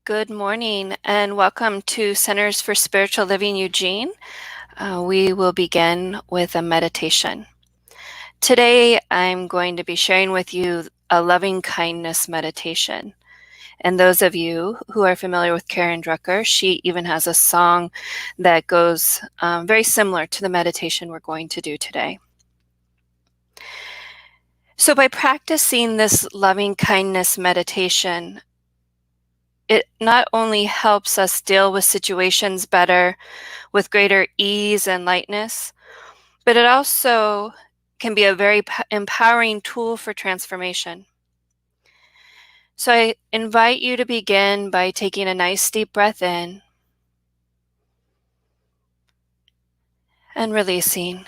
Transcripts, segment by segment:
Good morning and welcome to Centers for Spiritual Living Eugene. We will begin with a meditation. Today, I'm going to be sharing with you a loving kindness meditation. And those of you who are familiar with Karen Drucker, she even has a song that goes very similar to the meditation we're going to do today. So, by practicing this loving kindness meditation, it not only helps us deal with situations better with greater ease and lightness, but it also can be a very empowering tool for transformation. So I invite you to begin by taking a nice deep breath in and releasing.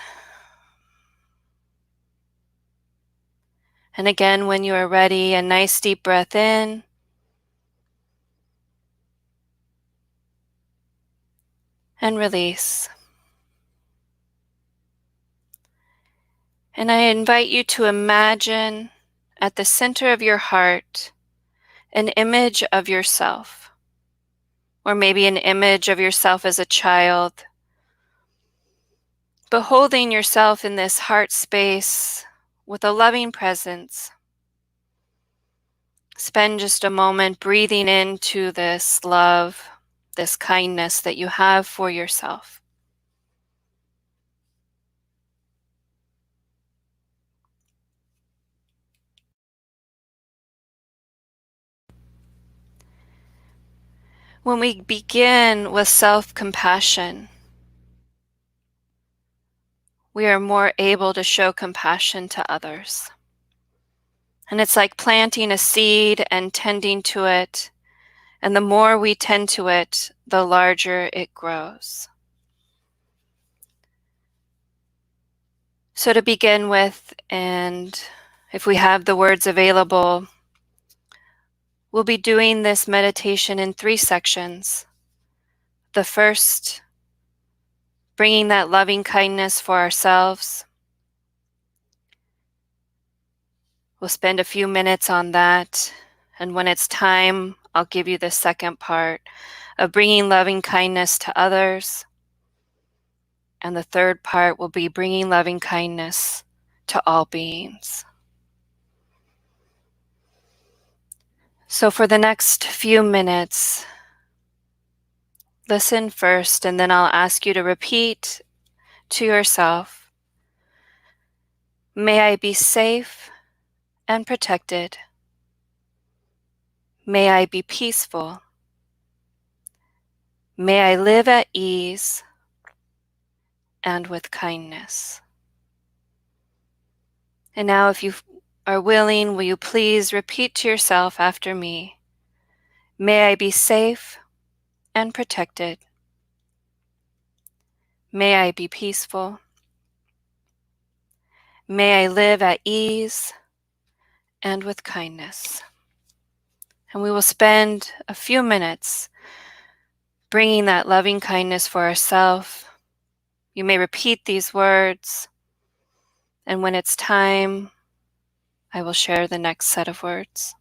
And again, when you are ready, a nice deep breath in and release. And I invite you to imagine at the center of your heart an image of yourself, or maybe an image of yourself as a child, but holding yourself in this heart space with a loving presence. Spend just a moment breathing into this love, this kindness that you have for yourself. When we begin with self-compassion, we are more able to show compassion to others. And it's like planting a seed and tending to it. And the more we tend to it, the larger it grows. So to begin with, and if we have the words available, we'll be doing this meditation in 3 sections. The first, bringing that loving kindness for ourselves. We'll spend a few minutes on that, and when it's time, I'll give you the second part of bringing loving kindness to others. And the third part will be bringing loving kindness to all beings. So for the next few minutes, listen first, and then I'll ask you to repeat to yourself, may I be safe and protected. May I be peaceful. May I live at ease and with kindness. And now, if you are willing, will you please repeat to yourself after me, may I be safe and protected. May I be peaceful. May I live at ease and with kindness. And we will spend a few minutes bringing that loving kindness for ourselves. You may repeat these words, and when it's time, I will share the next set of words.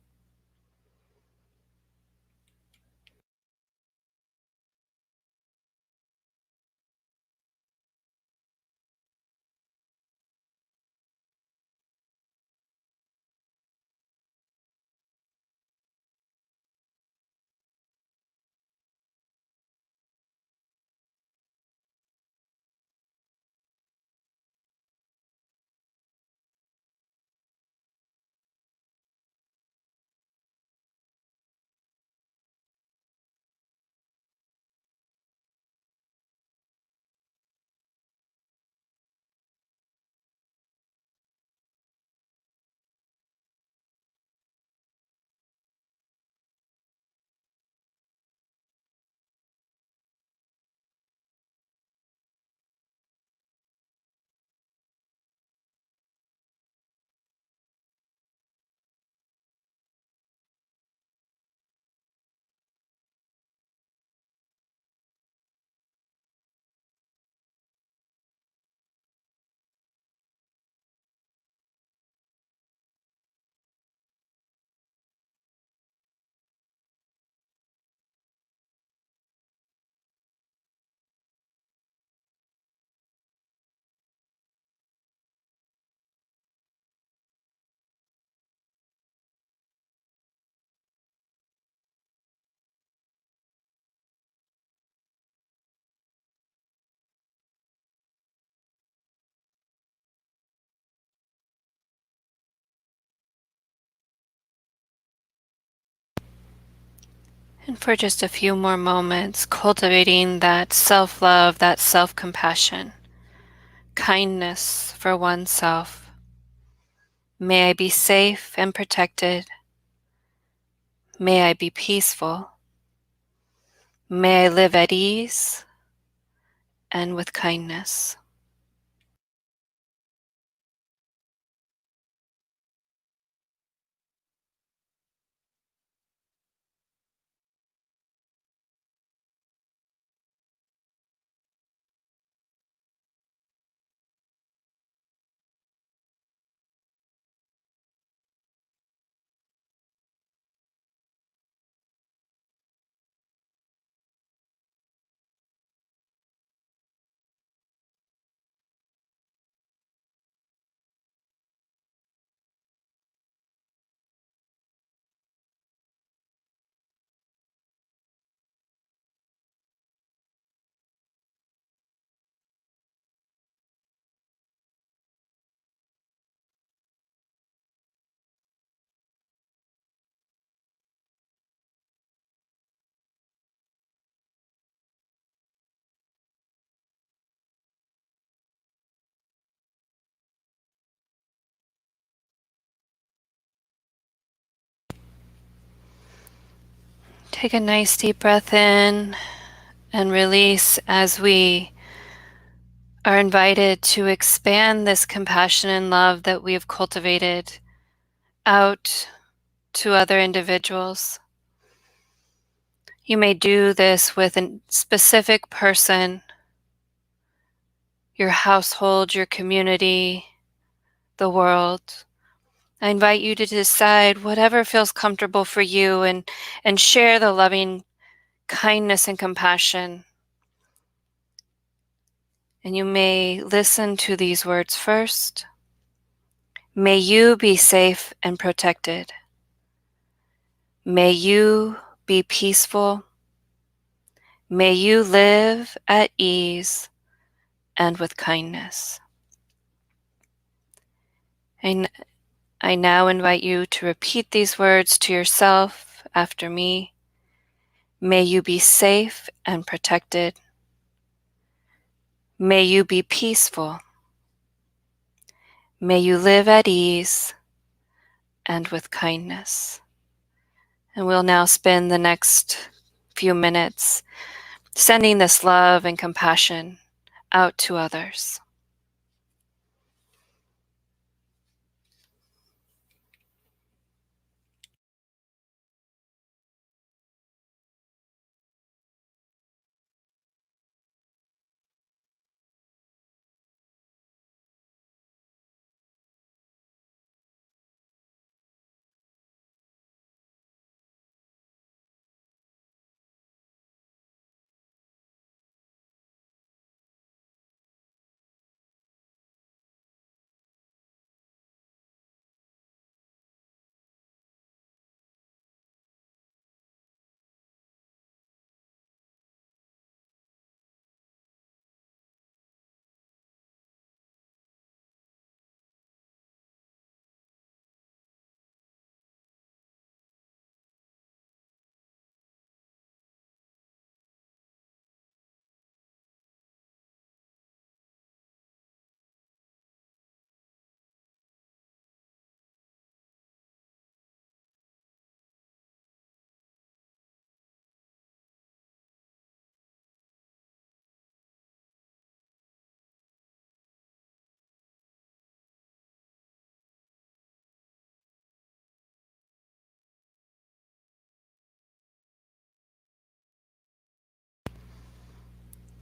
And for just a few more moments, cultivating that self-love, that self-compassion, kindness for oneself. May I be safe and protected. May I be peaceful. May I live at ease and with kindness. Take a nice deep breath in and release as we are invited to expand this compassion and love that we have cultivated out to other individuals. You may do this with a specific person, your household, your community, the world. I invite you to decide whatever feels comfortable for you and share the loving kindness and compassion. And you may listen to these words first. May you be safe and protected. May you be peaceful. May you live at ease and with kindness. And I now invite you to repeat these words to yourself after me. May you be safe and protected. May you be peaceful. May you live at ease and with kindness. And we'll now spend the next few minutes sending this love and compassion out to others.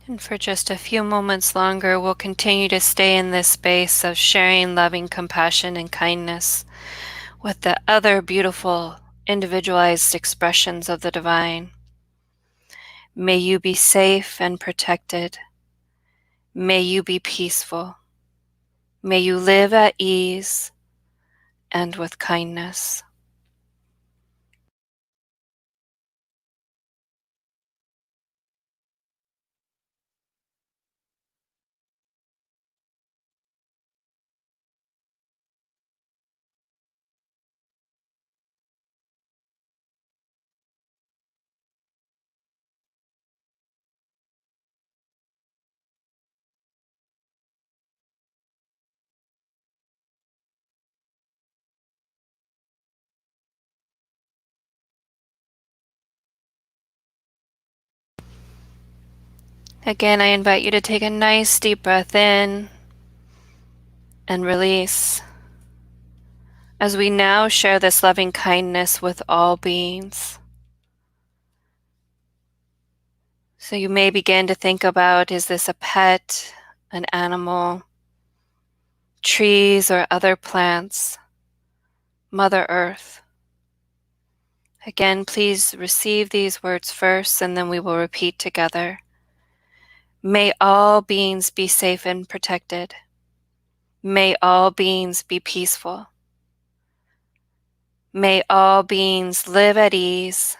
And for just a few moments longer, we'll continue to stay in this space of sharing loving compassion and kindness with the other beautiful individualized expressions of the divine. May you be safe and protected. May you be peaceful. May you live at ease and with kindness. Again, I invite you to take a nice deep breath in and release as we now share this loving kindness with all beings. So you may begin to think about, is this a pet, an animal, trees or other plants, Mother Earth? Again, please receive these words first, and then we will repeat together. May all beings be safe and protected. May all beings be peaceful. May all beings live at ease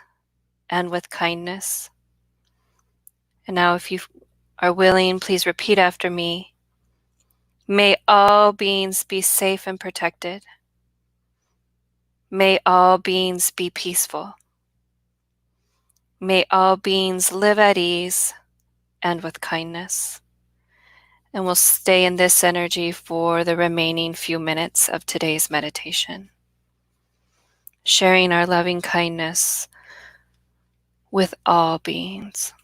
and with kindness. And now, if you are willing, please repeat after me. May all beings be safe and protected. May all beings be peaceful. May all beings live at ease and with kindness. And we'll stay in this energy for the remaining few minutes of today's meditation, sharing our loving kindness with all beings.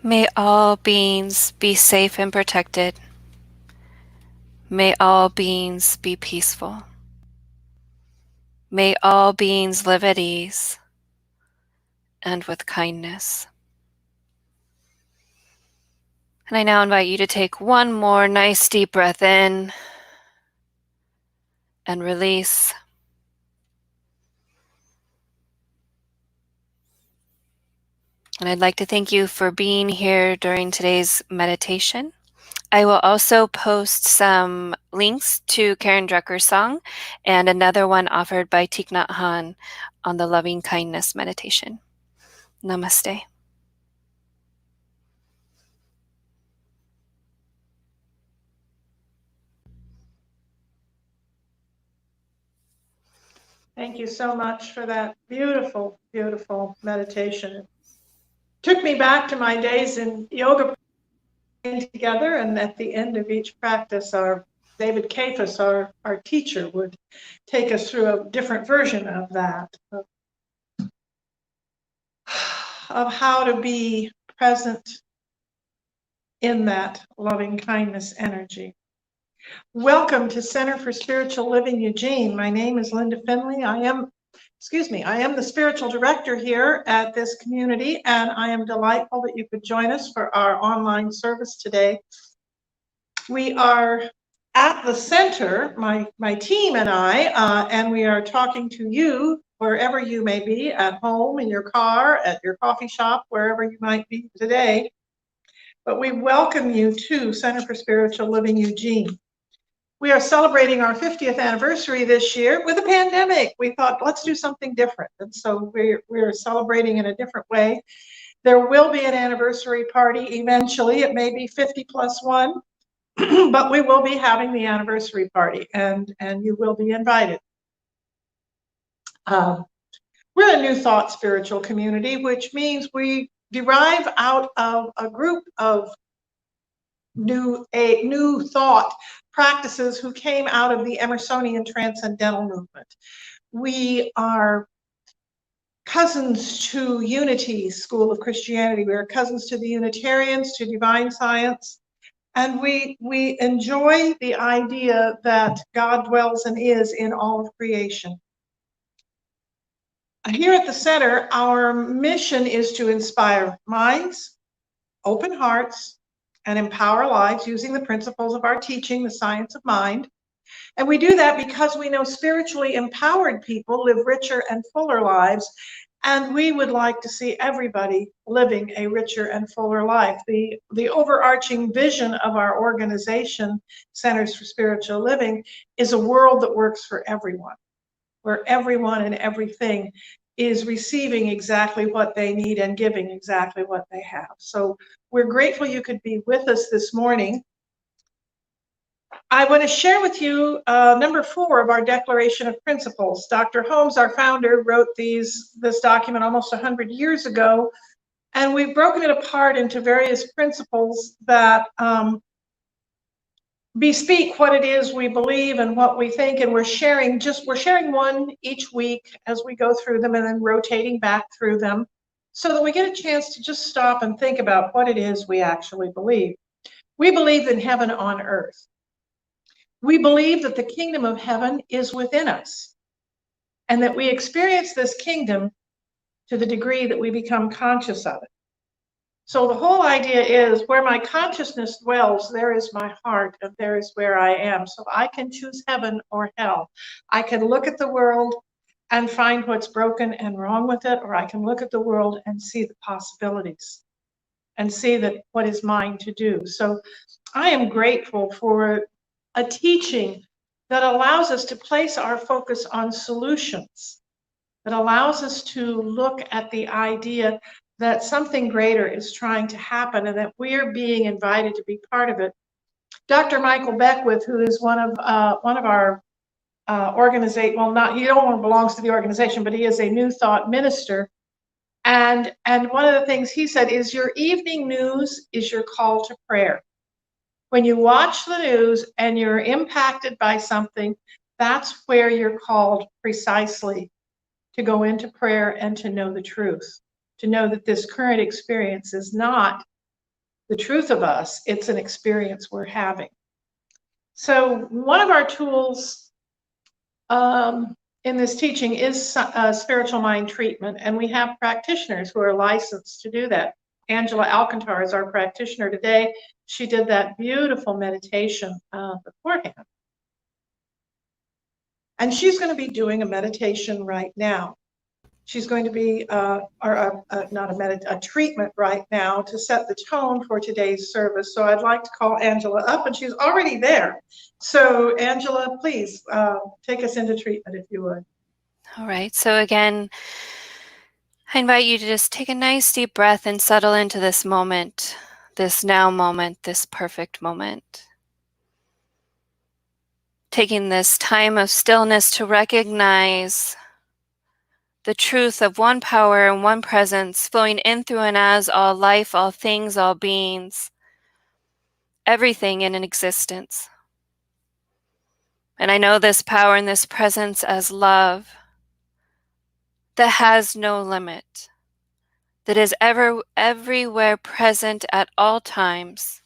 May all beings be safe and protected. May all beings be peaceful. May all beings live at ease and with kindness. And I now invite you to take one more nice deep breath in and release. And I'd like to thank you for being here during today's meditation. I will also post some links to Karen Drucker's song and another one offered by Thich Nhat Hanh on the loving kindness meditation. Namaste. Thank you so much for that beautiful, beautiful meditation. It took me back to my days in yoga together, and at the end of each practice, our David Kafis, our teacher, would take us through a different version of that, of how to be present in that loving kindness energy. Welcome to Center for Spiritual Living Eugene. My name is Linda Finley. I am the spiritual director here at this community, and I am delightful that you could join us for our online service today. We are at the center, my team and I, and we are talking to you wherever you may be, at home, in your car, at your coffee shop, wherever you might be today. But we welcome you to Center for Spiritual Living Eugene. We are celebrating our 50th anniversary this year with a pandemic. We thought, let's do something different. And so we're celebrating in a different way. There will be an anniversary party eventually. It may be 50+1, but we will be having the anniversary party, and you will be invited. We're a New Thought spiritual community, which means we derive out of a group of new thought practices who came out of the Emersonian Transcendental Movement. We are cousins to Unity School of Christianity. We are cousins to the Unitarians, to Divine Science, and we enjoy the idea that God dwells and is in all of creation. Here at the center, our mission is to inspire minds, open hearts, and empower lives using the principles of our teaching, the science of mind, And we do that because we know spiritually empowered people live richer and fuller lives, and we would like to see everybody living a richer and fuller life. The overarching vision of our organization, Centers for Spiritual Living, is a world that works for everyone, where everyone and everything is receiving exactly what they need and giving exactly what they have. So we're grateful you could be with us this morning. I want to share with you number 4 of our Declaration of Principles. Dr. Holmes, our founder, wrote this document almost 100 years ago, and we've broken it apart into various principles that bespeak what it is we believe and what we think, and we're sharing one each week as we go through them and then rotating back through them so that we get a chance to just stop and think about what it is we actually believe. We believe in heaven on earth. We believe that the kingdom of heaven is within us and that we experience this kingdom to the degree that we become conscious of it. So the whole idea is where my consciousness dwells, there is my heart, and there is where I am. So I can choose heaven or hell. I can look at the world and find what's broken and wrong with it, or I can look at the world and see the possibilities and see that what is mine to do. So I am grateful for a teaching that allows us to place our focus on solutions, that allows us to look at the idea that something greater is trying to happen and that we're being invited to be part of it. Dr. Michael Beckwith, who is one of our organization, well, not, he don't belongs to the organization, but he is a New Thought minister. And one of the things he said is your evening news is your call to prayer. When you watch the news and you're impacted by something, that's where you're called precisely to go into prayer and to know the truth, to know that this current experience is not the truth of us, it's an experience we're having. So one of our tools in this teaching is spiritual mind treatment, and we have practitioners who are licensed to do that. Angela Alcantar is our practitioner today. She did that beautiful meditation beforehand. And she's going to be doing a meditation right now. She's going to be, a treatment right now to set the tone for today's service. So I'd like to call Angela up, and she's already there. So Angela, please take us into treatment if you would. All right. So again, I invite you to just take a nice deep breath and settle into this moment, this now moment, this perfect moment. Taking this time of stillness to recognize the truth of one power and one presence flowing in through and as all life, all things, all beings, everything in an existence. And I know this power and this presence as love that has no limit, that is everywhere present at all times.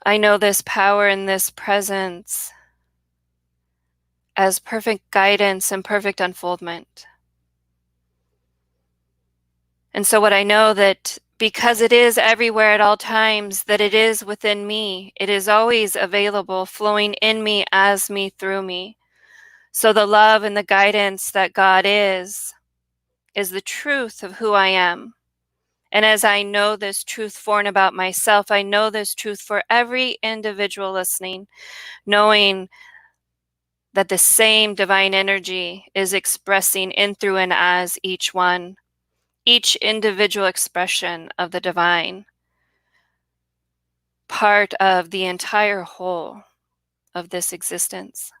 I know this power and this presence as perfect guidance and perfect unfoldment. And so what I know that because it is everywhere at all times, that it is within me, it is always available, flowing in me, as me, through me. So the love and the guidance that God is the truth of who I am. And as I know this truth for and about myself, I know this truth for every individual listening, knowing that the same divine energy is expressing in, through, and as each one, each individual expression of the divine, part of the entire whole of this existence.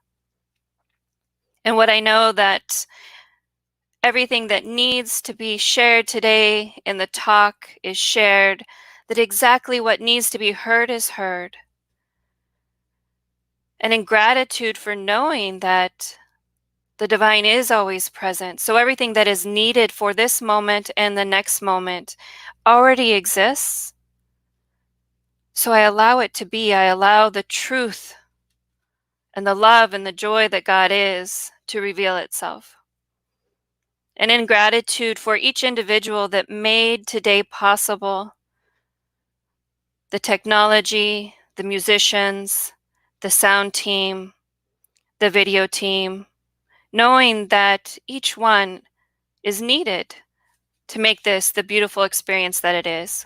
And what I know that everything that needs to be shared today in the talk is shared, that exactly what needs to be heard is heard. And in gratitude for knowing that the divine is always present. So everything that is needed for this moment and the next moment already exists. So I allow it to be. I allow the truth and the love and the joy that God is to reveal itself. And in gratitude for each individual that made today possible, the technology, the musicians, the sound team, the video team, knowing that each one is needed to make this the beautiful experience that it is.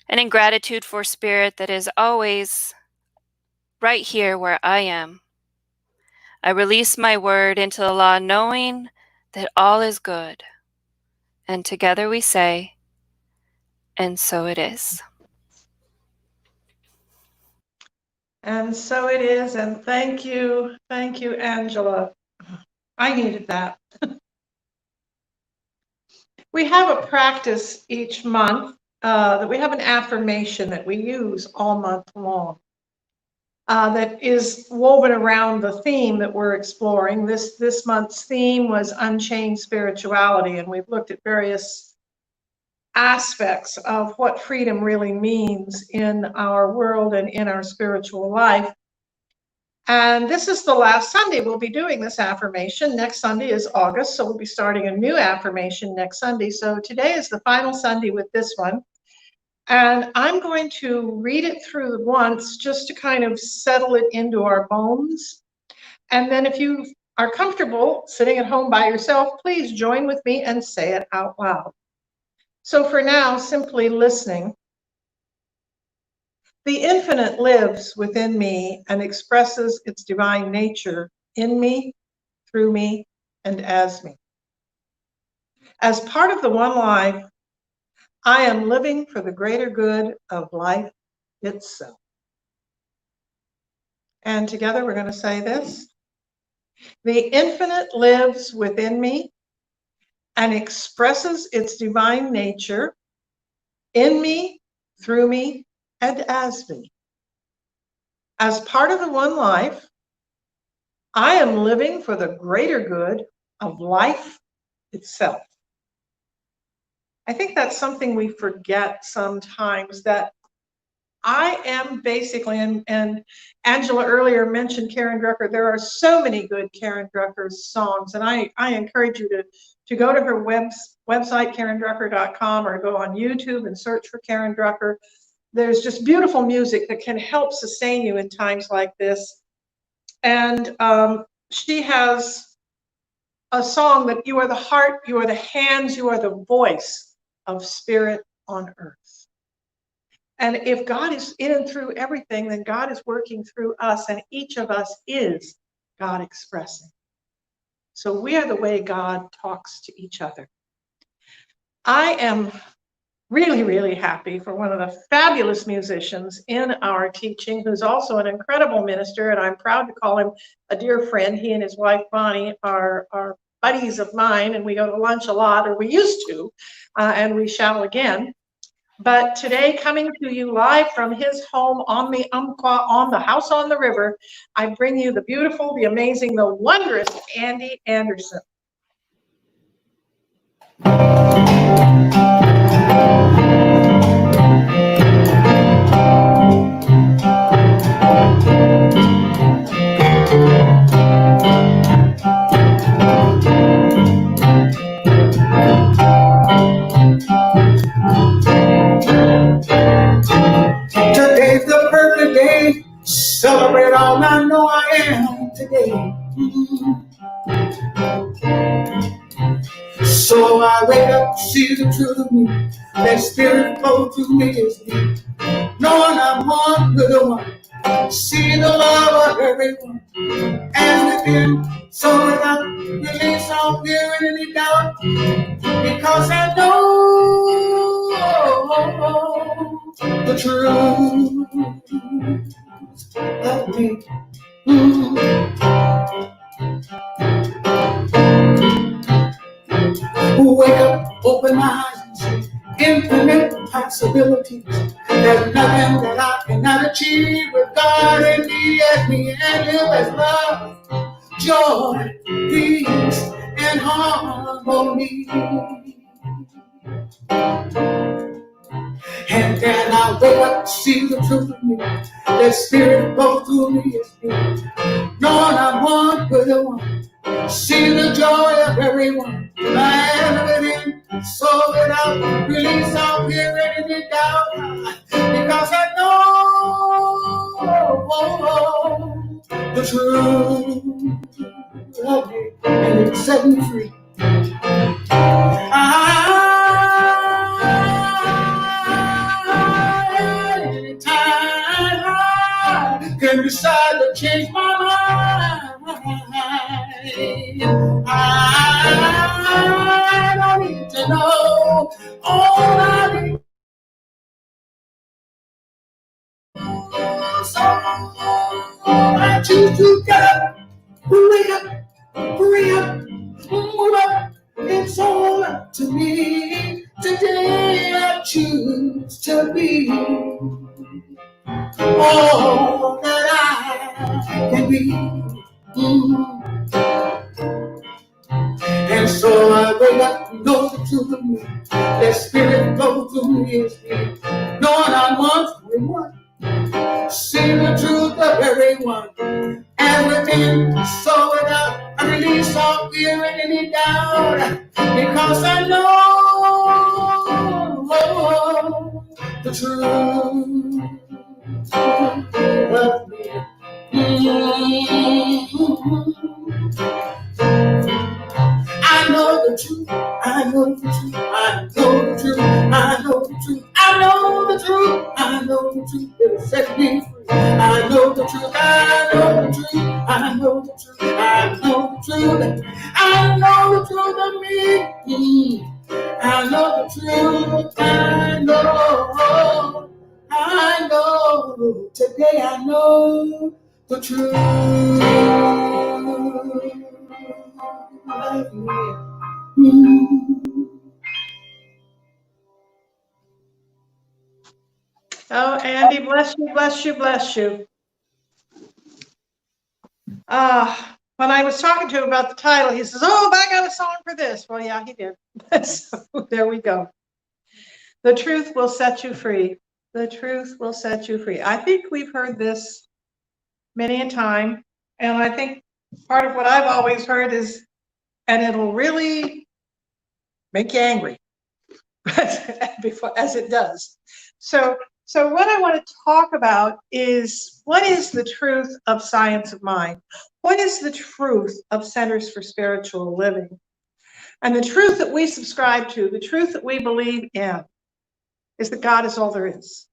And in gratitude for Spirit that is always right here where I am, I release my word into the law, knowing that all is good. And together we say, and so it is. And so it is, and thank you, Angela. I needed that. We have a practice each month that we have an affirmation that we use all month long that is woven around the theme that we're exploring. This month's theme was Unchained Spirituality, and we've looked at various aspects of what freedom really means in our world and in our spiritual life. And this is the last Sunday we'll be doing this affirmation. Next Sunday is August, so we'll be starting a new affirmation next Sunday. So today is the final Sunday with this one. And I'm going to read it through once just to kind of settle it into our bones. And then if you are comfortable sitting at home by yourself, please join with me and say it out loud. So for now, simply listening. The infinite lives within me and expresses its divine nature in me, through me, and as me. As part of the one life, I am living for the greater good of life itself. And together we're going to say this. The infinite lives within me and expresses its divine nature in me, through me, and as me. As part of the one life, I am living for the greater good of life itself. I think that's something we forget sometimes, that I am basically, and Angela earlier mentioned Karen Drucker. There are so many good Karen Drucker songs, and I encourage you to go to her website, karendrucker.com, or go on YouTube and search for Karen Drucker. There's just beautiful music that can help sustain you in times like this. And she has a song that you are the heart, you are the hands, you are the voice of Spirit on earth. And if God is in and through everything, then God is working through us, and each of us is God expressing. So we are the way God talks to each other. I am really, really happy for one of the fabulous musicians in our teaching, who's also an incredible minister, and I'm proud to call him a dear friend. He and his wife, Bonnie, are buddies of mine, and we go to lunch a lot, or we used to, and we shall again. But today, coming to you live from his home on the Umpqua, on the house on the river, I bring you the beautiful, the amazing, the wondrous Andy Anderson. Today's the perfect day. Celebrate all I know I am today. So I wake up, see the truth of me. Let spirit flow through me is deep. Knowing I'm one with the one. See the love of everyone. And within, so without release all fear and any doubt. Because I know the truth of me. Wake up, open my eyes and see infinite possibilities. There's nothing that I cannot achieve with God and me as me and you as love, joy, peace, and harmony. And then I wake up, see the truth of me. Let spirit flow through me as me. Knowing I'm one with the one. See the joy of everyone. Man within, so without release all fear and any doubt. Because I know the truth of it, and it set me free. Anytime I can decide to change my mind, I don't need to know. All I need is I choose to get up, hurry up, move up. It's all up to me. Today I choose to be all that I can be. And so I wake up, know the truth of me. That spirit flows through me is me. Knowing I once was one, see the truth of everyone. And within, so without, I release all fear and any doubt. Because I know the truth of me. I know the truth, I know the truth, I know the truth, I know the truth, I know the truth, I know the truth, it'll set me free. I know the truth, I know the truth, I know the truth, I know the truth, I know the truth of me. I know the truth, I know, today I know the truth of me. Oh, Andy, bless you, bless you, bless you. When I was talking to him about the title, he says, oh, I got a song for this. Well, yeah, he did. So there we go. The truth will set you free. The truth will set you free. I think we've heard this many a time. And I think part of what I've always heard is, and it'll really make you angry, as it does. So what I want to talk about is, what is the truth of science of mind? What is the truth of Centers for Spiritual Living? And the truth that we subscribe to, the truth that we believe in, is that God is all there is.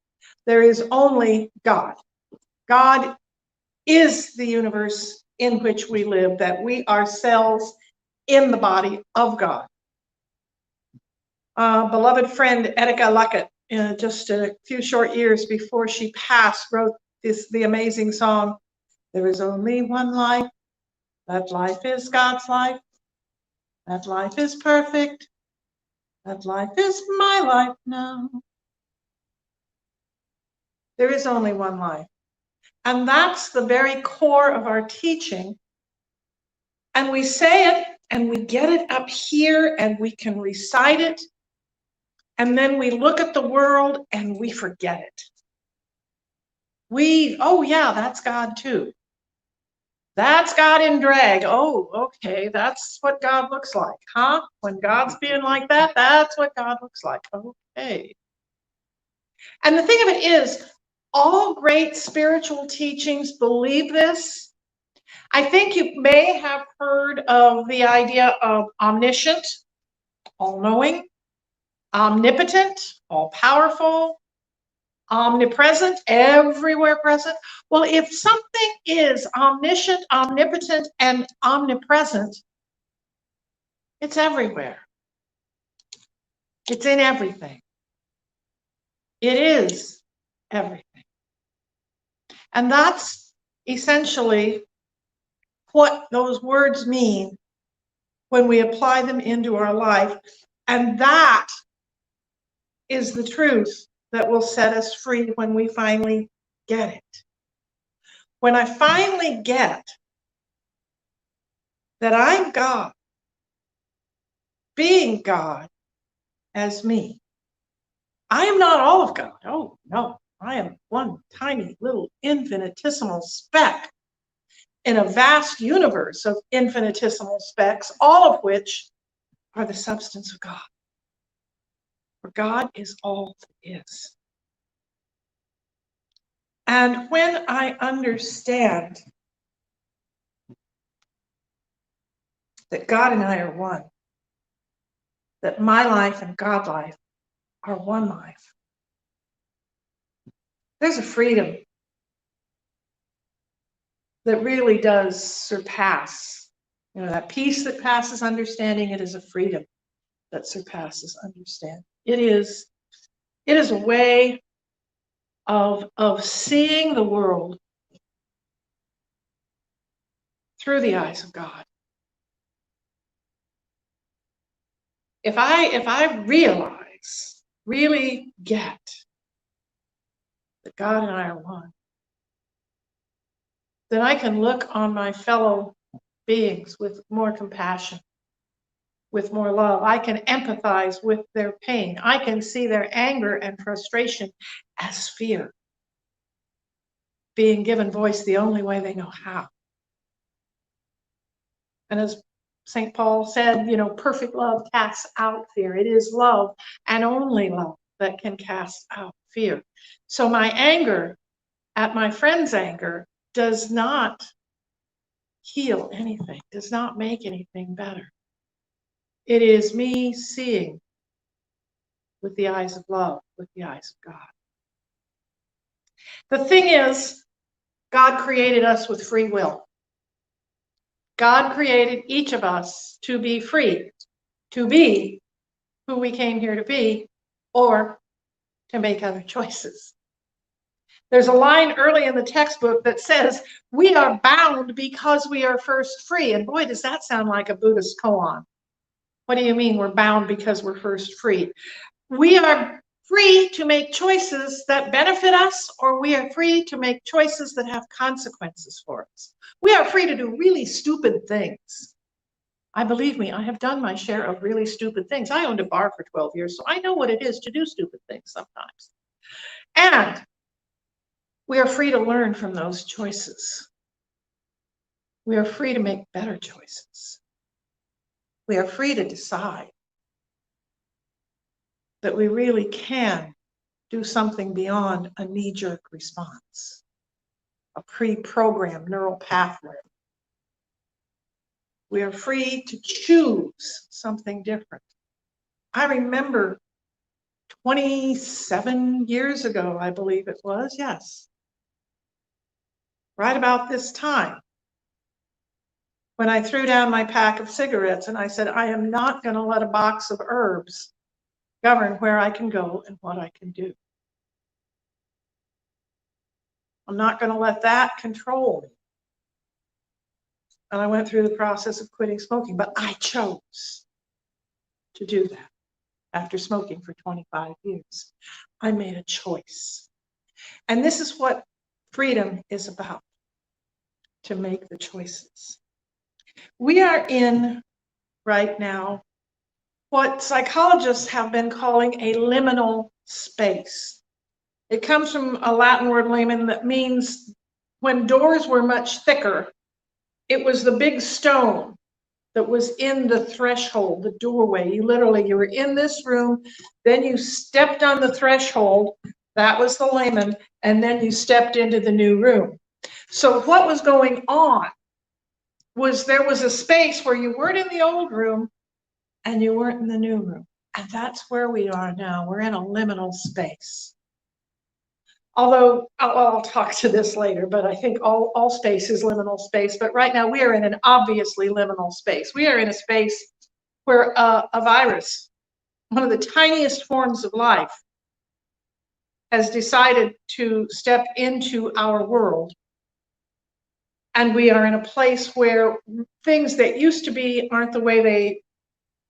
There is only God. God is the universe in which we live, that we are cells in the body of God. Beloved friend Etika Luckett, just a few short years before she passed, wrote the amazing song, there is only one life, that life is God's life, that life is perfect, that life is my life now. There is only one life. And that's the very core of our teaching. And we say it, and we get it up here, and we can recite it, and then we look at the world and we forget it. Oh yeah, that's God too. That's God in drag. Oh, okay, that's what God looks like, huh? When God's being like that, that's what God looks like. Okay. And the thing of it is, all great spiritual teachings believe this. I think you may have heard of the idea of omniscient, all-knowing, omnipotent, all-powerful, omnipresent, everywhere present. Well, if something is omniscient, omnipotent, and omnipresent, it's everywhere. It's in everything. It is everything. And that's essentially what those words mean when we apply them into our life. And that is the truth that will set us free when we finally get it. When I finally get that I'm God, being God as me. I am not all of God. Oh, no. I am one tiny little infinitesimal speck in a vast universe of infinitesimal specks, all of which are the substance of God. For God is all that is. And when I understand that God and I are one, that my life and God's life are one life. There's a freedom that really does surpass, that peace that passes understanding. It is a freedom that surpasses understanding. It is a way of seeing the world through the eyes of God. If I realize, really get that God and I are one, then I can look on my fellow beings with more compassion, with more love. I can empathize with their pain. I can see their anger and frustration as fear, being given voice the only way they know how. And as St. Paul said, perfect love casts out fear. It is love and only love that can cast out fear. So my anger at my friend's anger does not heal anything, does not make anything better. It is me seeing with the eyes of love, with the eyes of God. The thing is, God created us with free will. God created each of us to be free, to be who we came here to be, or to make other choices. There's a line early in the textbook that says, we are bound because we are first free. And boy, does that sound like a Buddhist koan. What do you mean we're bound because we're first free? We are free to make choices that benefit us, or we are free to make choices that have consequences for us. We are free to do really stupid things. Believe me, I have done my share of really stupid things. I owned a bar for 12 years, so I know what it is to do stupid things sometimes. And we are free to learn from those choices. We are free to make better choices. We are free to decide that we really can do something beyond a knee-jerk response, a pre-programmed neural pathway. We are free to choose something different. I remember 27 years ago, I believe it was, yes, right about this time, when I threw down my pack of cigarettes and I said, I am not going to let a box of herbs govern where I can go and what I can do. I'm not going to let that control me. And I went through the process of quitting smoking, but I chose to do that after smoking for 25 years. I made a choice. And this is what freedom is about, to make the choices. We are in, right now, what psychologists have been calling a liminal space. It comes from a Latin word, limen, that means when doors were much thicker, it was the big stone that was in the threshold, the doorway. You were in this room, then you stepped on the threshold, that was the limen, and then you stepped into the new room. So what was going on was there was a space where you weren't in the old room and you weren't in the new room. And that's where we are now. We're in a liminal space. Although, I'll talk to this later, but I think all space is liminal space. But right now we are in an obviously liminal space. We are in a space where a virus, one of the tiniest forms of life, has decided to step into our world. And we are in a place where things that used to be aren't the way they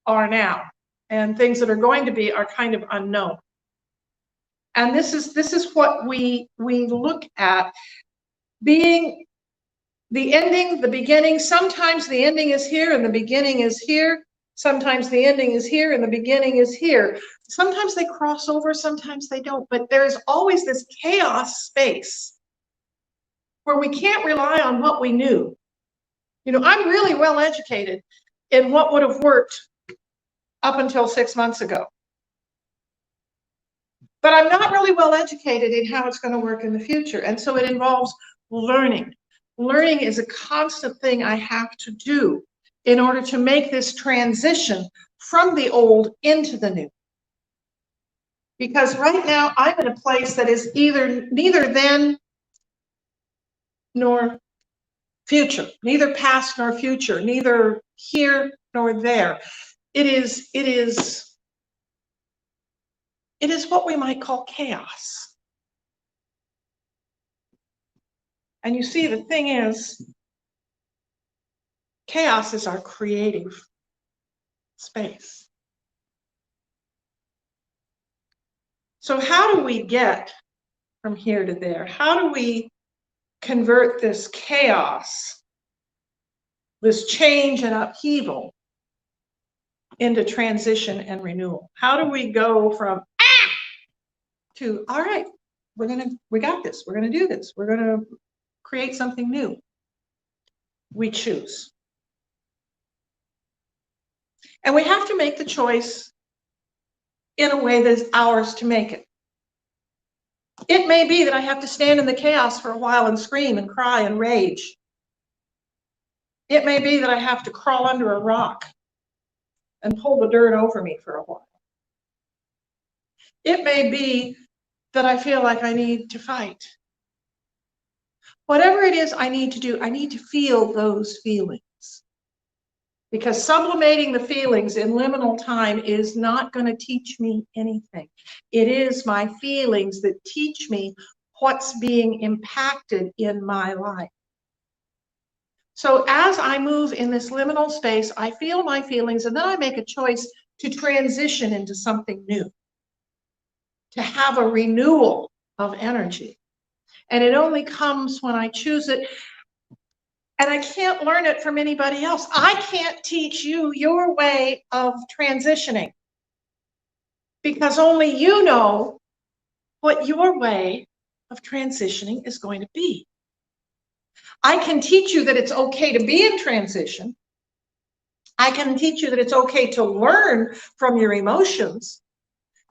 are now. And things that are going to be are kind of unknown. And this is what we look at, being the ending, the beginning. Sometimes the ending is here and the beginning is here. Sometimes the ending is here and the beginning is here. Sometimes they cross over, sometimes they don't. But there's always this chaos space where we can't rely on what we knew. I'm really well educated in what would have worked up until 6 months ago. But I'm not really well educated in how it's going to work in the future. And so it involves learning. Learning is a constant thing I have to do. in order to make this transition from the old into the new. Because right now I'm in a place that is neither then nor future, neither past nor future, neither here nor there. It is what we might call chaos. And you see, the thing is, chaos is our creative space. So how do we get from here to there? How do we convert this chaos, this change and upheaval, into transition and renewal? How do we go from to, all right, we got this, we're gonna do this, we're gonna create something new? We choose. And we have to make the choice in a way that's ours to make it. It may be that I have to stand in the chaos for a while and scream and cry and rage. It may be that I have to crawl under a rock and pull the dirt over me for a while. It may be that I feel like I need to fight. Whatever it is I need to do, I need to feel those feelings. Because sublimating the feelings in liminal time is not going to teach me anything. It is my feelings that teach me what's being impacted in my life. So as I move in this liminal space, I feel my feelings, and then I make a choice to transition into something new, to have a renewal of energy. And it only comes when I choose it. And I can't learn it from anybody else. I can't teach you your way of transitioning, because only you know what your way of transitioning is going to be. I can teach you that it's okay to be in transition. I can teach you that it's okay to learn from your emotions.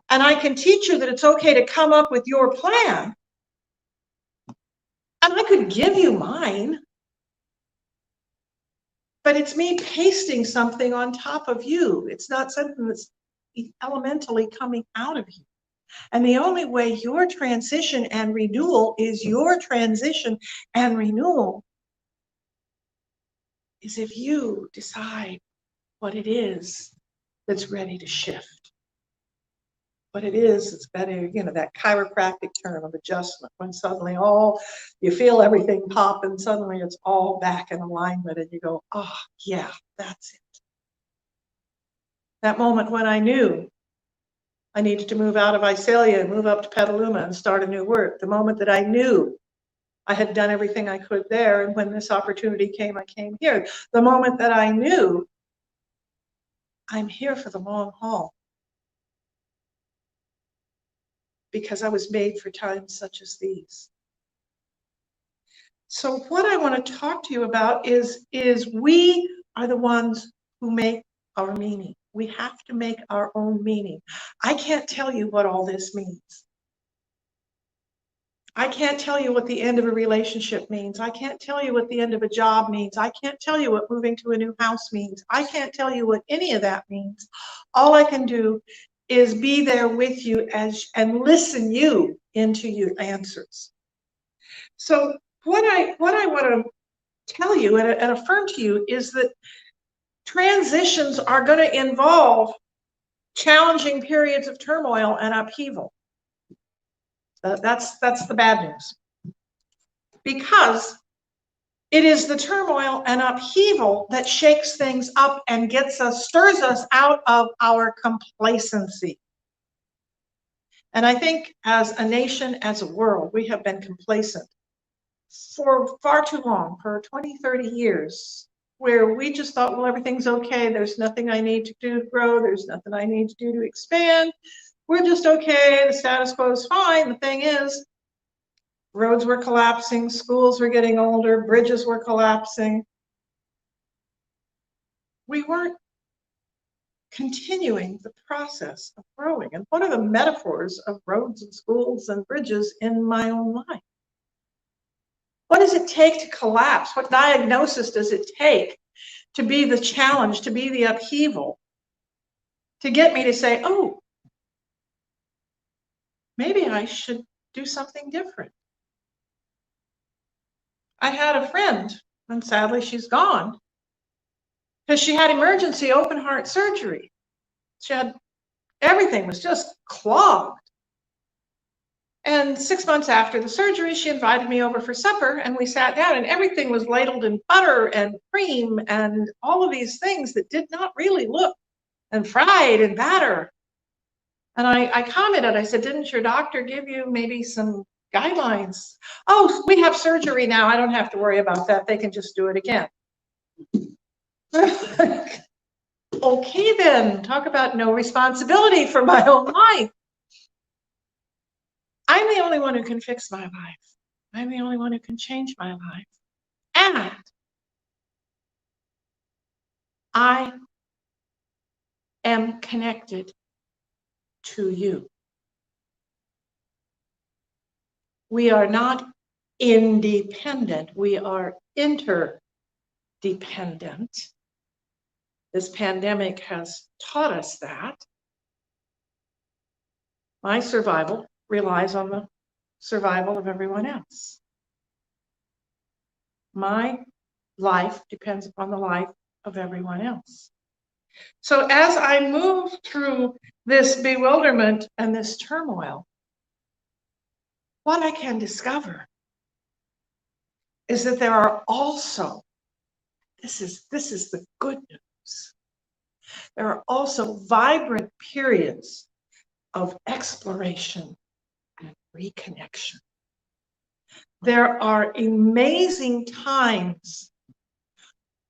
And I can teach you that it's okay to come up with your plan. And I could give you mine. But it's me pasting something on top of you. It's not something that's elementally coming out of you. And the only way your transition and renewal is your transition and renewal is if you decide what it is that's ready to shift. What it is, it's better, that chiropractic term of adjustment, when suddenly you feel everything pop and suddenly it's all back in alignment and you go, oh yeah, that's it. That moment when I knew I needed to move out of Visalia and move up to Petaluma and start a new work. The moment that I knew I had done everything I could there, and when this opportunity came, I came here. The moment that I knew I'm here for the long haul, because I was made for times such as these. So what I want to talk to you about is we are the ones who make our meaning. We have to make our own meaning. I can't tell you what all this means. I can't tell you what the end of a relationship means. I can't tell you what the end of a job means. I can't tell you what moving to a new house means. I can't tell you what any of that means. All I can do is be there with you and listen you into your answers. So what I want to tell you and affirm to you is that transitions are going to involve challenging periods of turmoil and upheaval. That's the bad news. Because it is the turmoil and upheaval that shakes things up and stirs us out of our complacency. And I think as a nation, as a world, we have been complacent for far too long, for 20, 30 years, where we just thought, well, everything's okay. There's nothing I need to do to grow. There's nothing I need to do to expand. We're just okay. The status quo is fine. The thing is, roads were collapsing, schools were getting older, bridges were collapsing. We weren't continuing the process of growing. And what are the metaphors of roads and schools and bridges in my own life? What does it take to collapse? What diagnosis does it take to be the challenge, to be the upheaval, to get me to say, oh, maybe I should do something different. I had a friend, and sadly she's gone, because she had emergency open heart surgery. She had, everything was just clogged. And 6 months after the surgery, she invited me over for supper, and we sat down, and everything was ladled in butter and cream and all of these things that did not really look, and fried and batter. And I commented, I said, didn't your doctor give you maybe some guidelines? Oh, we have surgery now. I don't have to worry about that. They can just do it again. Okay, then, talk about no responsibility for my own life. I'm the only one who can fix my life. I'm the only one who can change my life. And I am connected to you. We are not independent. We are interdependent. This pandemic has taught us that. My survival relies on the survival of everyone else. My life depends upon the life of everyone else. So as I move through this bewilderment and this turmoil, what I can discover is that there are also, this is the good news, there are also vibrant periods of exploration and reconnection. There are amazing times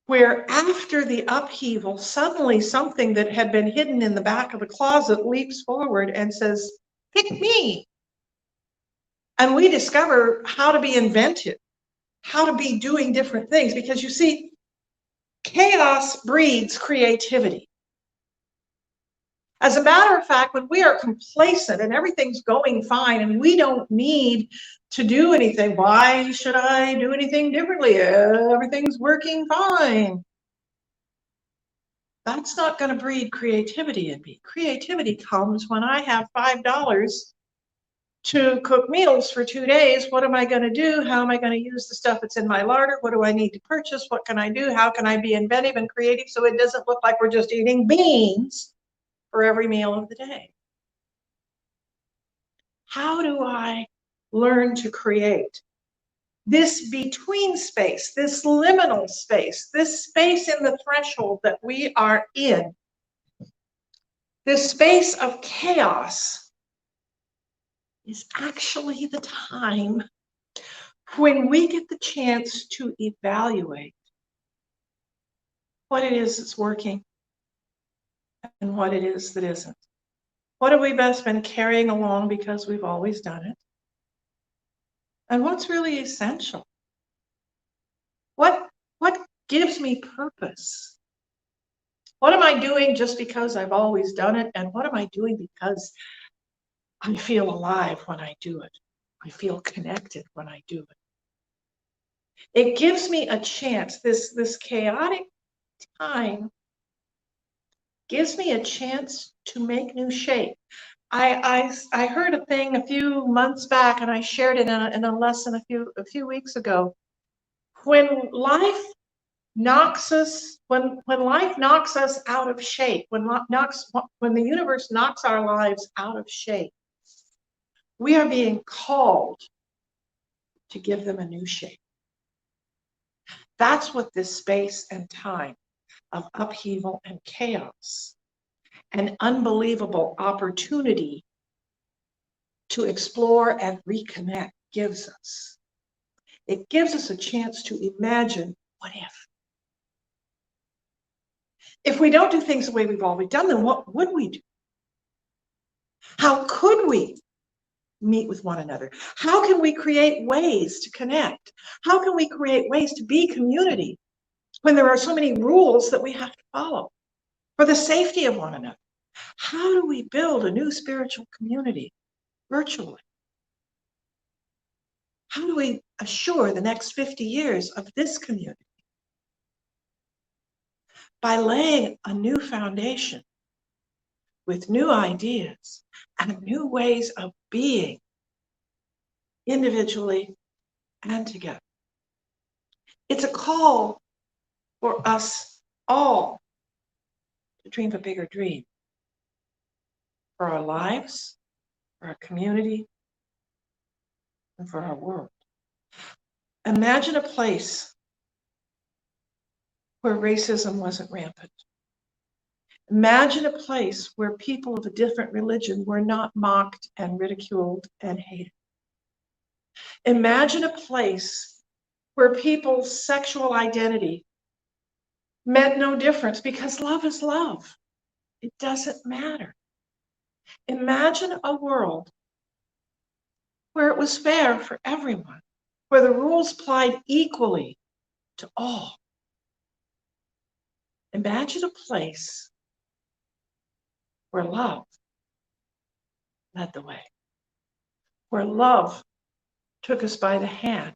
where after the upheaval, suddenly something that had been hidden in the back of the closet leaps forward and says, pick me. And we discover how to be inventive, how to be doing different things, because you see, chaos breeds creativity. As a matter of fact, when we are complacent and everything's going fine and we don't need to do anything, why should I do anything differently? Everything's working fine. That's not going to breed creativity in me. Creativity comes when I have $5 to cook meals for 2 days. What am I going to do? How am I going to use the stuff that's in my larder? What do I need to purchase? What can I do? How can I be inventive and creative so it doesn't look like we're just eating beans for every meal of the day? How do I learn to create this between space, this liminal space, this space in the threshold that we are in, this space of chaos is actually the time when we get the chance to evaluate what it is that's working and what it is that isn't. What have we best been carrying along because we've always done it? And what's really essential? What gives me purpose? What am I doing just because I've always done it? And what am I doing because I feel alive when I do it? I feel connected when I do it. It gives me a chance, this chaotic time gives me a chance to make new shape. I heard a thing a few months back, and I shared it in a lesson a few weeks ago. When life knocks us, when life knocks us out of shape, when the universe knocks our lives out of shape, we are being called to give them a new shape. That's what this space and time of upheaval and chaos, an unbelievable opportunity to explore and reconnect gives us. It gives us a chance to imagine, what if? If we don't do things the way we've always done them, what would we do? How could we meet with one another? How can we create ways to connect? How can we create ways to be community when there are so many rules that we have to follow for the safety of one another? How do we build a new spiritual community virtually? How do we assure the next 50 years of this community? by laying a new foundation with new ideas and new ways of being individually and together. It's a call for us all to dream a bigger dream for our lives, for our community, and for our world. Imagine a place where racism wasn't rampant. Imagine a place where people of a different religion were not mocked and ridiculed and hated. Imagine a place where people's sexual identity meant no difference, because love is love. It doesn't matter. Imagine a world where it was fair for everyone, where the rules applied equally to all. Imagine a place where love led the way, where love took us by the hand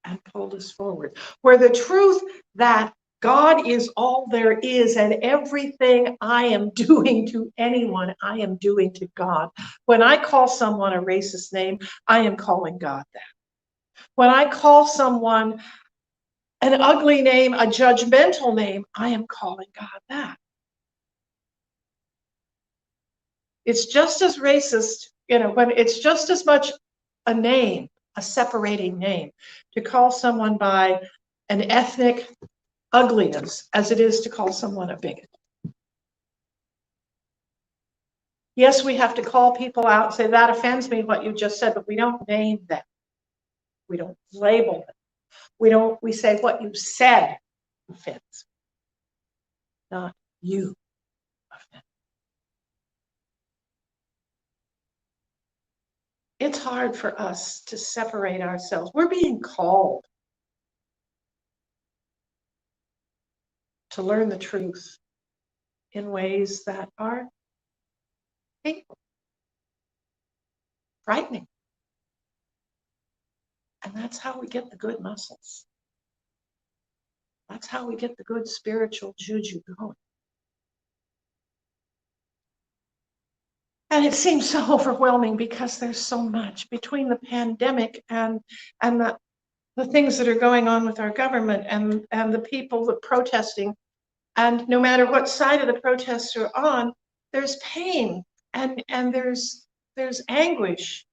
and pulled us forward, where the truth that God is all there is, and everything I am doing to anyone, I am doing to God. When I call someone a racist name, I am calling God that. When I call someone an ugly name, a judgmental name, I am calling God that. It's just as racist, when it's just as much a name, a separating name, to call someone by an ethnic ugliness as it is to call someone a bigot. Yes, we have to call people out and say, that offends me what you just said, but we don't name them. We don't label them. We say what you said offends, not you offend. It's hard for us to separate ourselves. We're being called to learn the truth in ways that are painful, frightening. And that's how we get the good muscles. That's how we get the good spiritual juju going. And it seems so overwhelming because there's so much between the pandemic and the things that are going on with our government and the people that are protesting. And no matter what side of the protests are on, there's pain and there's anguish.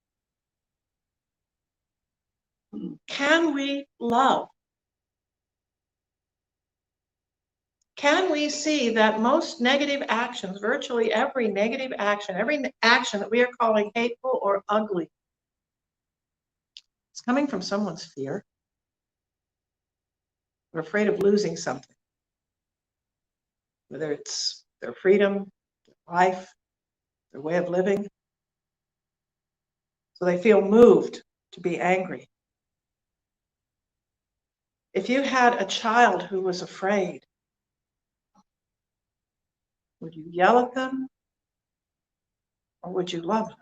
Can we love? Can we see that most negative actions, virtually every negative action, every action that we are calling hateful or ugly, it's coming from someone's fear? We're afraid of losing something, whether it's their freedom, their life, their way of living. So they feel moved to be angry. If you had a child who was afraid, would you yell at them or would you love them?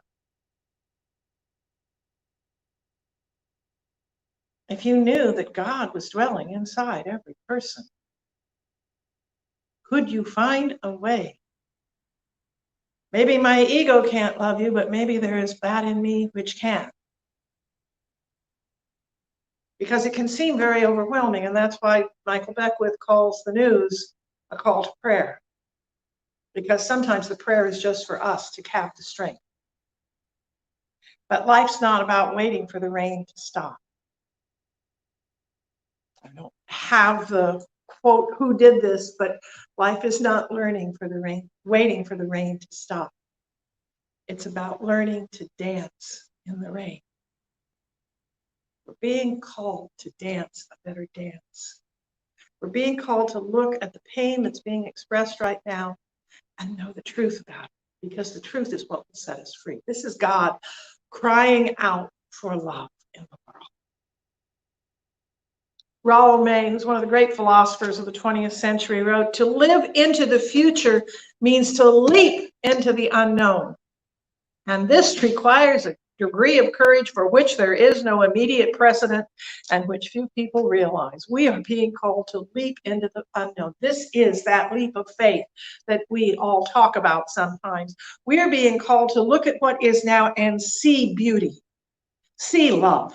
If you knew that God was dwelling inside every person, could you find a way? Maybe my ego can't love you, but maybe there is that in me which can. Because it can seem very overwhelming, and that's why Michael Beckwith calls the news a call to prayer. Because sometimes the prayer is just for us to have the strength. But life's not about waiting for the rain to stop. I don't have the quote who did this, but life is not waiting for the rain to stop. It's about learning to dance in the rain. We're being called to dance a better dance. We're being called to look at the pain that's being expressed right now and know the truth about it, because the truth is what will set us free. This is God crying out for love in the world. Rollo May, who's one of the great philosophers of the 20th century, wrote, "To live into the future means to leap into the unknown. And this requires a degree of courage for which there is no immediate precedent and which few people realize. We are being called to leap into the unknown. This is that leap of faith that we all talk about sometimes. We are being called to look at what is now and see beauty, see love,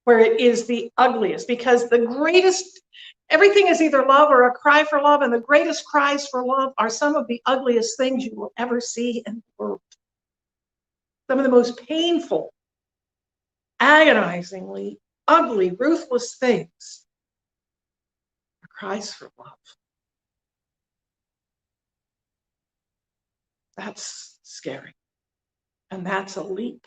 where it is the ugliest, because the greatest, everything is either love or a cry for love, and the greatest cries for love are some of the ugliest things you will ever see in the world. Some of the most painful, agonizingly ugly, ruthless things are cries for love. That's scary, and that's a leap.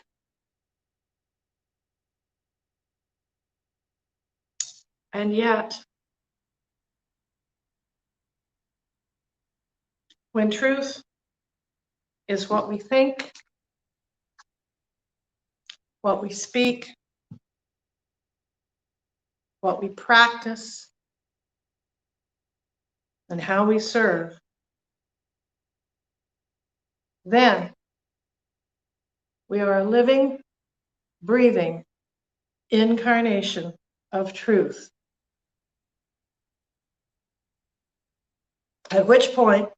And yet, when truth is what we think, what we speak, what we practice, and how we serve, then we are a living, breathing incarnation of truth. At which point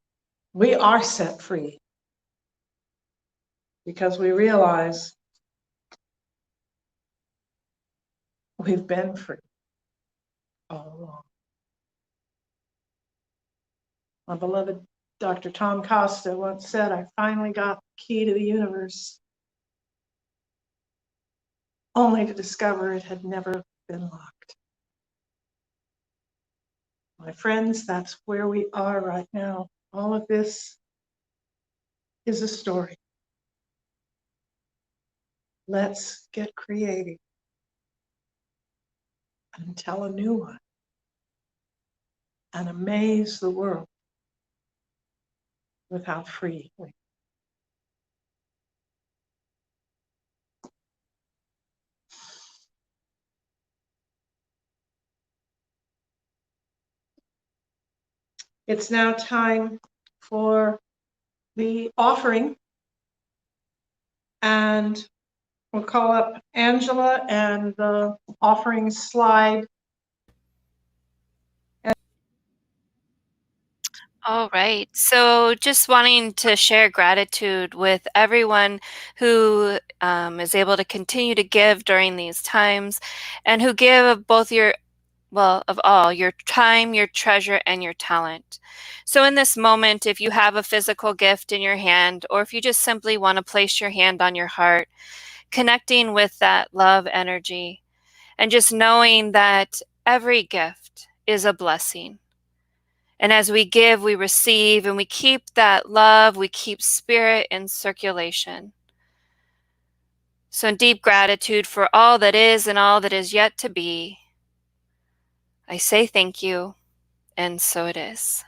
we are set free, because we realize we've been free all along. My beloved Dr. Tom Costa once said, "I finally got the key to the universe, only to discover it had never been locked." My friends, that's where we are right now. All of this is a story. Let's get creative and tell a new one and amaze the world with how free we are. It's now time for the offering, and we'll call up Angela and the offering slide. All right. So just wanting to share gratitude with everyone who is able to continue to give during these times, and who give of both your, well, of all, your time, your treasure, and your talent. So in this moment, if you have a physical gift in your hand, or if you just simply want to place your hand on your heart, connecting with that love energy, and just knowing that every gift is a blessing. And as we give, we receive, and we keep that love, we keep spirit in circulation. So in deep gratitude for all that is and all that is yet to be, I say thank you, and so it is.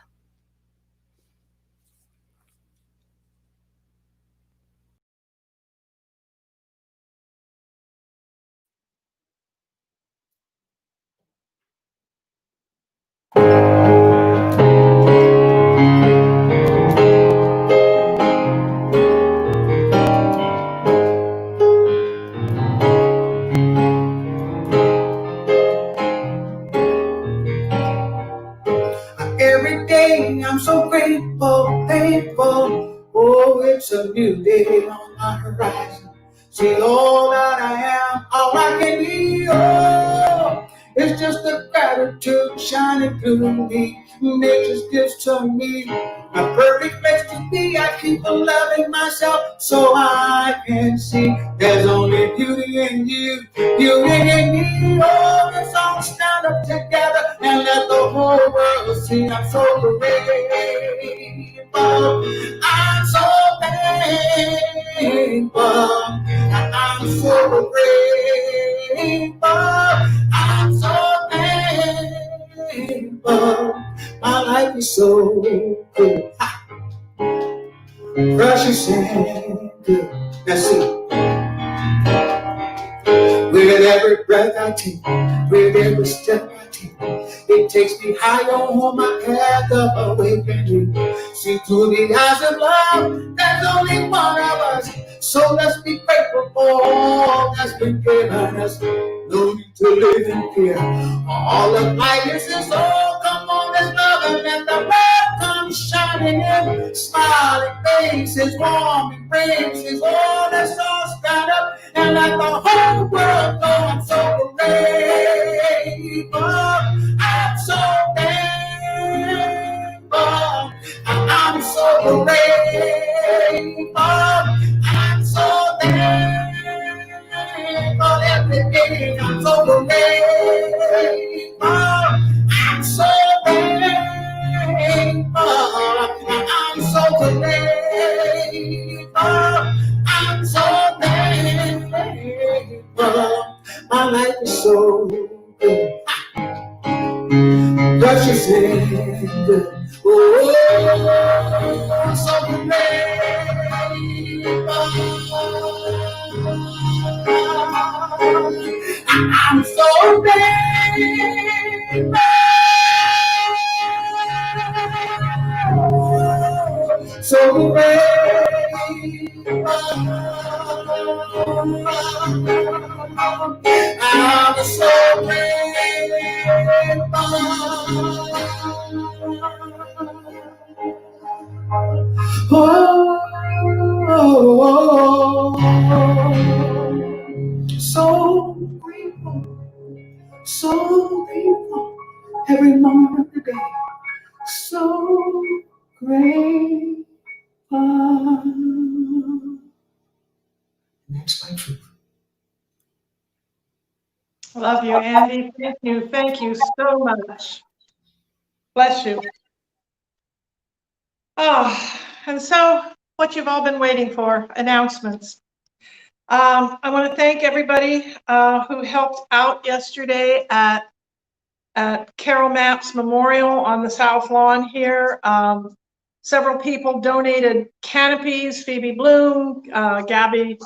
Every day I'm so grateful, thankful. Oh, it's a new day on my horizon. See all that I am, all I can be. Oh, it's just the gratitude shining through me. Nature's gifts to me. A perfect place to be. I keep on loving myself so I can see there's only beauty in you, beauty in me. Oh, let's all stand up together and let the whole world see I'm so grateful. I'm so thankful. I'm so grateful. I'm so thankful. My life is so good. Precious and good. That's it. With every breath I take, with every step I take, It takes me higher on my path of awakening. See, through the eyes of love, there's only one of us. So let's be grateful for all that's been given us. No need to live in fear. All of life is all. Come on, let's love and let the love come shining in. Smiling faces, warm embraces. Oh, let's all stand up and let the whole world know I'm so grateful. I'm so thankful. I'm so grateful. I'm so thankful every day. I'm so grateful. I'm so thankful. I'm so grateful. I'm so thankful. My life is so good. Precious and good. Oh, I'm so grateful. I'm so grateful. So grateful. I'm so so grateful, so grateful every moment of the day. So grateful. That's my truth. Love you, Andy. Thank you. Thank you so much. Bless you. Oh, and so what you've all been waiting for, announcements. I want to thank everybody who helped out yesterday at Carol Mapp's Memorial on the South Lawn here. Several people donated canopies, Phoebe Bloom, Gabby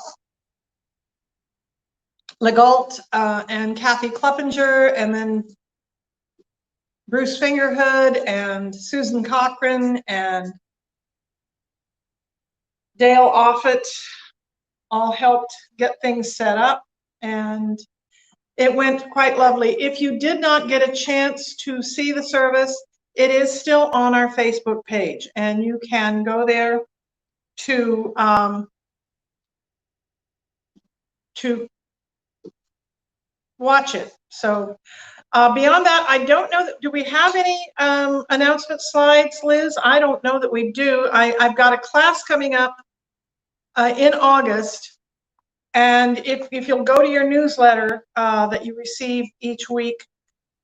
Legault, and Kathy Kleppinger, and then Bruce Fingerhood and Susan Cochran and Dale Offit all helped get things set up, and it went quite lovely. If you did not get a chance to see the service, it is still on our Facebook page, and you can go there to watch it. So beyond that, I don't know that, do we have any announcement slides, Liz? I don't know that we do. I've got a class coming up in August, and if you'll go to your newsletter that you receive each week,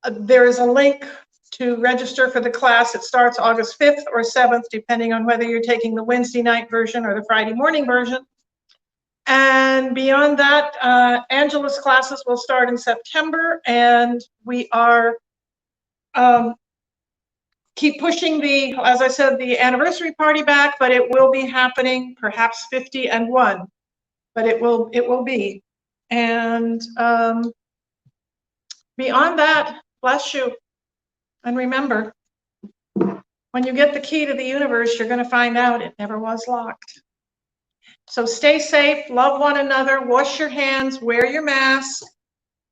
there is a link to register for the class. It starts August 5th or 7th, depending on whether you're taking the Wednesday night version or the Friday morning version. And beyond that, Angela's classes will start in September, and we are keep pushing the, as I said, the anniversary party back, but it will be happening, perhaps 50 and 1, but it will be. And beyond that, bless you. And remember, when you get the key to the universe, you're going to find out it never was locked. So stay safe, love one another, wash your hands, wear your mask,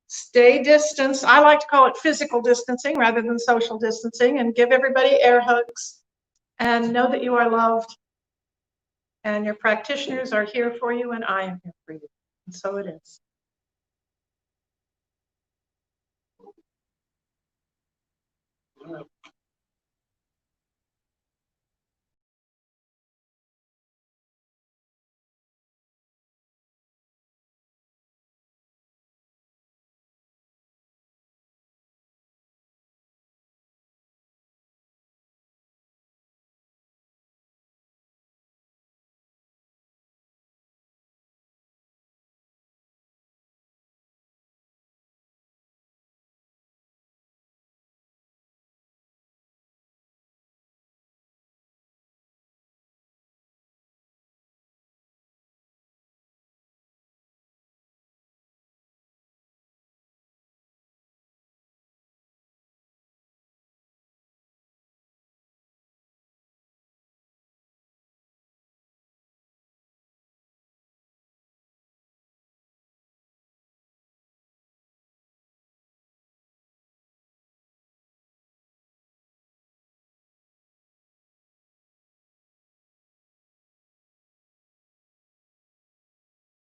stay distanced. I like to call it physical distancing rather than social distancing, and give everybody air hugs, and know that you are loved, and your practitioners are here for you, and I am here for you. And so it is.